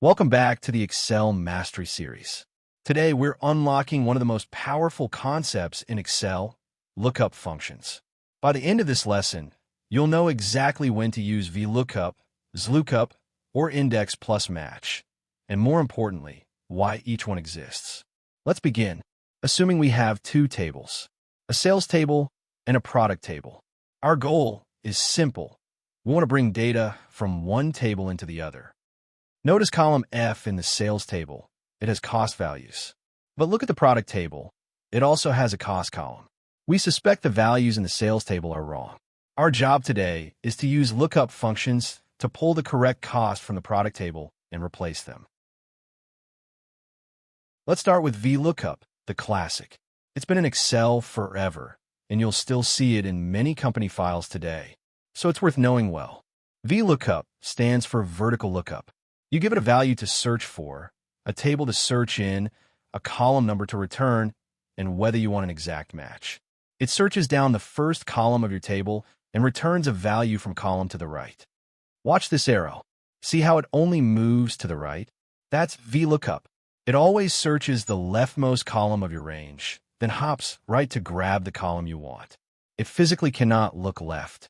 Welcome back to the Excel Mastery Series. Today, we're unlocking one of the most powerful concepts in Excel, lookup functions. By the end of this lesson, you'll know exactly when to use VLOOKUP, XLOOKUP, or index plus match, and more importantly, why each one exists. Let's begin. Assuming we have two tables, a sales table and a product table. Our goal is simple. We want to bring data from one table into the other. Notice column F in the sales table. It has cost values. But look at the product table. It also has a cost column. We suspect the values in the sales table are wrong. Our job today is to use lookup functions to pull the correct cost from the product table and replace them. Let's start with VLOOKUP, the classic. It's been in Excel forever, and you'll still see it in many company files today. So it's worth knowing well. VLOOKUP stands for vertical lookup. You give it a value to search for, a table to search in, a column number to return, and whether you want an exact match. It searches down the first column of your table and returns a value from column to the right. Watch this arrow. See how it only moves to the right? That's VLOOKUP. It always searches the leftmost column of your range, then hops right to grab the column you want. It physically cannot look left.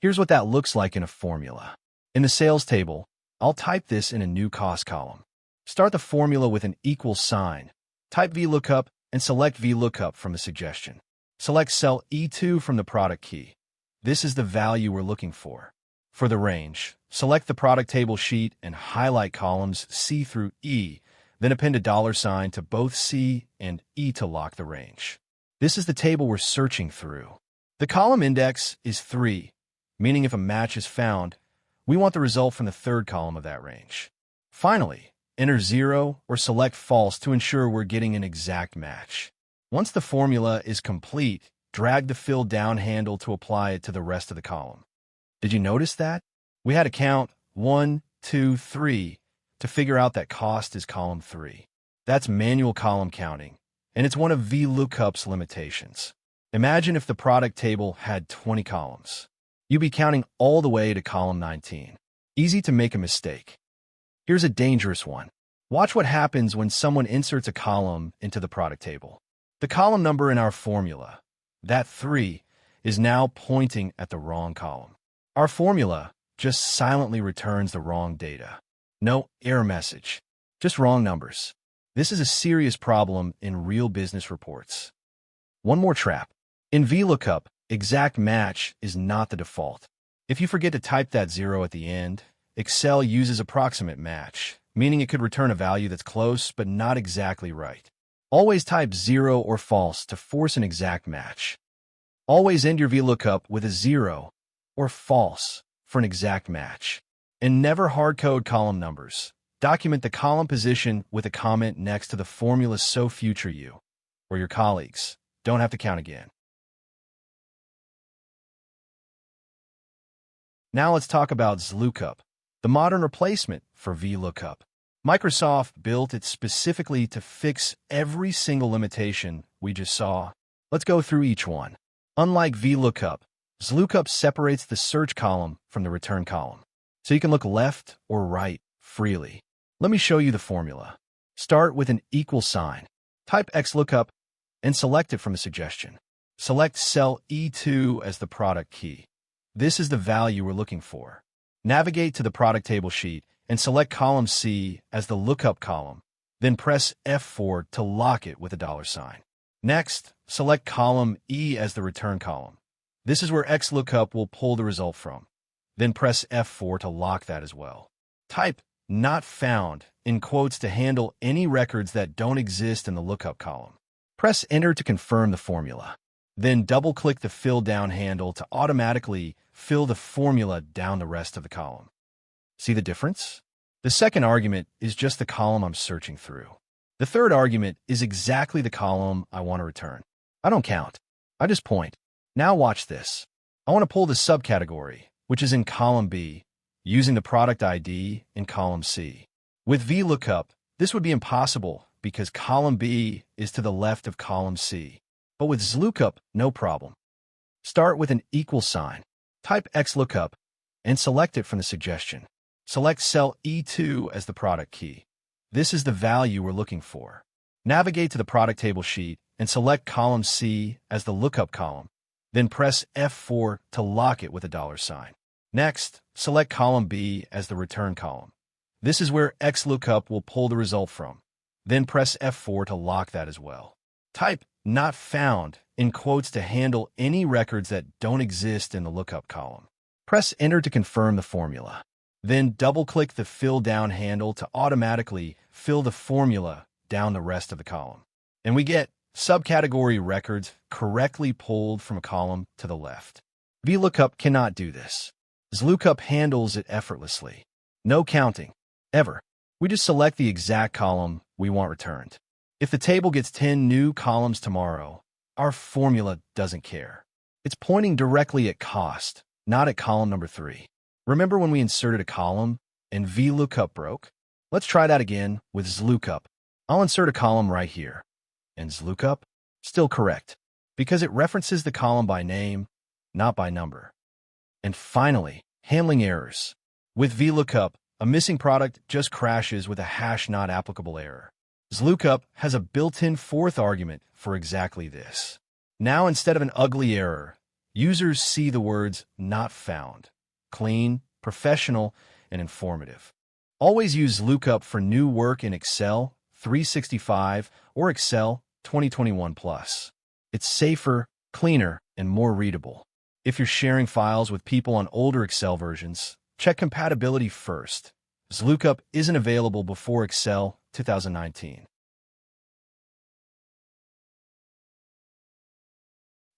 Here's what that looks like in a formula. In the sales table, I'll type this in a new cost column. Start the formula with an equal sign. Type VLOOKUP and select VLOOKUP from the suggestion. Select cell E2 from the product key. This is the value we're looking for. For the range, select the product table sheet and highlight columns C through E, then append a $ to both C and E to lock the range. This is the table we're searching through. The column index is 3, meaning if a match is found, we want the result from the third column of that range. Finally, enter 0 or select false to ensure we're getting an exact match. Once the formula is complete, drag the fill down handle to apply it to the rest of the column. Did you notice that? We had to count 1, 2, 3 to figure out that cost is column 3. That's manual column counting, and it's one of VLOOKUP's limitations. Imagine if the product table had 20 columns. You'd be counting all the way to column 19. Easy to make a mistake. Here's a dangerous one. Watch what happens when someone inserts a column into the product table. The column number in our formula, that 3, is now pointing at the wrong column. Our formula just silently returns the wrong data. No error message, just wrong numbers. This is a serious problem in real business reports. One more trap. In VLOOKUP, exact match is not the default. If you forget to type that 0 at the end, Excel uses approximate match, meaning it could return a value that's close but not exactly right. Always type 0 or false to force an exact match. Always end your VLOOKUP with a 0 or false for an exact match. And never hardcode column numbers. Document the column position with a comment next to the formula so future you or your colleagues don't have to count again. Now let's talk about XLOOKUP, the modern replacement for VLOOKUP. Microsoft built it specifically to fix every single limitation we just saw. Let's go through each one. Unlike VLOOKUP, XLOOKUP separates the search column from the return column, so you can look left or right freely. Let me show you the formula. Start with an equal sign. Type XLOOKUP and select it from a suggestion. Select cell E2 as the product key. This is the value we're looking for. Navigate to the product table sheet and select column C as the lookup column. Then press F4 to lock it with a $. Next, select column E as the return column. This is where XLOOKUP will pull the result from. Then press F4 to lock that as well. Type "not found" in quotes to handle any records that don't exist in the lookup column. Press Enter to confirm the formula. Then double-click the fill down handle to automatically fill the formula down the rest of the column. See the difference? The second argument is just the column I'm searching through. The third argument is exactly the column I want to return. I don't count. I just point. Now watch this. I want to pull the subcategory, which is in column B, using the product ID in column C. With VLOOKUP, this would be impossible because column B is to the left of column C. But with XLOOKUP, no problem. Start with an equal sign. Type XLOOKUP and select it from the suggestion. Select cell E2 as the product key. This is the value we're looking for. Navigate to the product table sheet and select column C as the lookup column. Then press F4 to lock it with a $sign. Next, select column B as the return column. This is where XLOOKUP will pull the result from. Then press F4 to lock that as well. Type "not found" in quotes to handle any records that don't exist in the lookup column. Press Enter to confirm the formula. Then double-click the fill down handle to automatically fill the formula down the rest of the column. And we get subcategory records correctly pulled from a column to the left. VLOOKUP cannot do this. XLOOKUP handles it effortlessly. No counting, ever. We just select the exact column we want returned. If the table gets 10 new columns tomorrow, our formula doesn't care. It's pointing directly at cost, not at column number 3. Remember when we inserted a column and VLOOKUP broke? Let's try that again with XLOOKUP. I'll insert a column right here. And XLOOKUP? Still correct, because it references the column by name, not by number. And finally, handling errors. With VLOOKUP, a missing product just crashes with a #not applicable error. XLOOKUP has a built-in fourth argument for exactly this. Now, instead of an ugly error, users see the words "not found." Clean, professional, and informative. Always use XLOOKUP for new work in Excel 365 or Excel 2021+. It's safer, cleaner, and more readable. If you're sharing files with people on older Excel versions, check compatibility first. XLOOKUP isn't available before Excel 2019.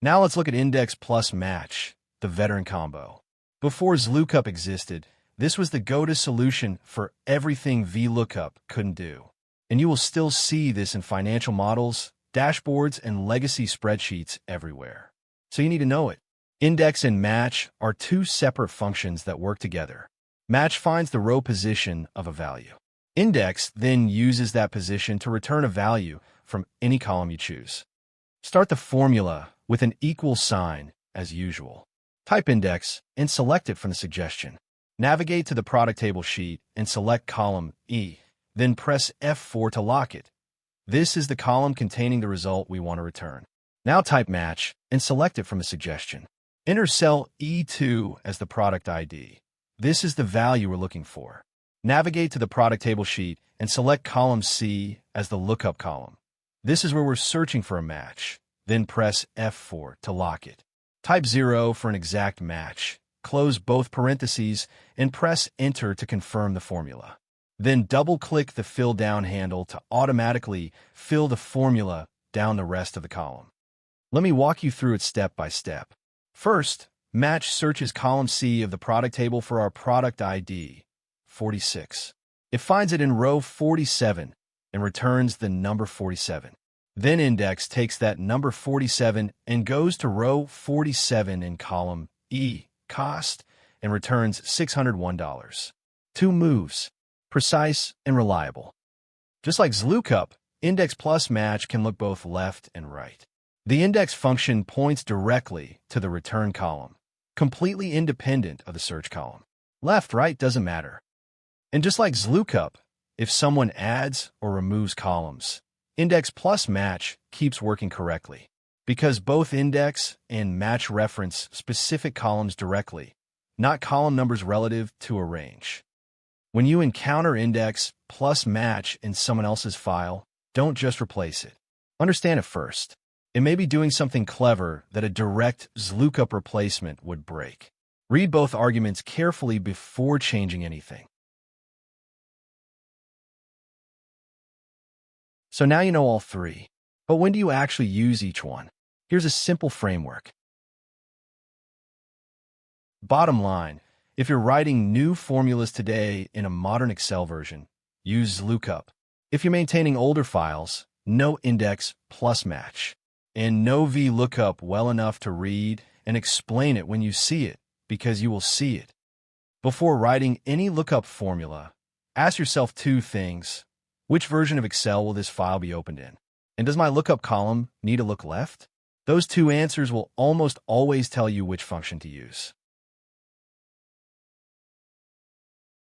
Now let's look at index plus match, the veteran combo. Before XLOOKUP existed, this was the go-to solution for everything VLOOKUP couldn't do. And you will still see this in financial models, dashboards, and legacy spreadsheets everywhere. So you need to know it. Index and match are two separate functions that work together. Match finds the row position of a value. Index then uses that position to return a value from any column you choose. Start the formula with an equal sign as usual. Type index and select it from the suggestion. Navigate to the product table sheet and select column E, then press F4 to lock it. This is the column containing the result we want to return. Now type match and select it from the suggestion. Enter cell E2 as the product ID. This is the value we're looking for. Navigate to the product table sheet and select column C as the lookup column. This is where we're searching for a match. Then press F4 to lock it. Type 0 for an exact match. Close both parentheses and press Enter to confirm the formula. Then double-click the fill down handle to automatically fill the formula down the rest of the column. Let me walk you through it step by step. First, match searches column C of the product table for our product ID, 46. It finds it in row 47 and returns the number 47. Then index takes that number 47 and goes to row 47 in column E, cost, and returns $601. 2 moves, precise and reliable. Just like XLOOKUP, index plus match can look both left and right. The index function points directly to the return column, completely independent of the search column. Left, right doesn't matter. And just like XLOOKUP, if someone adds or removes columns, index plus match keeps working correctly, because both index and match reference specific columns directly, not column numbers relative to a range. When you encounter index plus match in someone else's file, don't just replace it. Understand it first. It may be doing something clever that a direct XLOOKUP replacement would break. Read both arguments carefully before changing anything. So now you know all three. But when do you actually use each one? Here's a simple framework. Bottom line, if you're writing new formulas today in a modern Excel version, use XLOOKUP. If you're maintaining older files, no index plus match. And know VLOOKUP well enough to read and explain it when you see it, because you will see it. Before writing any lookup formula, ask yourself 2 things. Which version of Excel will this file be opened in? And does my lookup column need to look left? Those 2 answers will almost always tell you which function to use.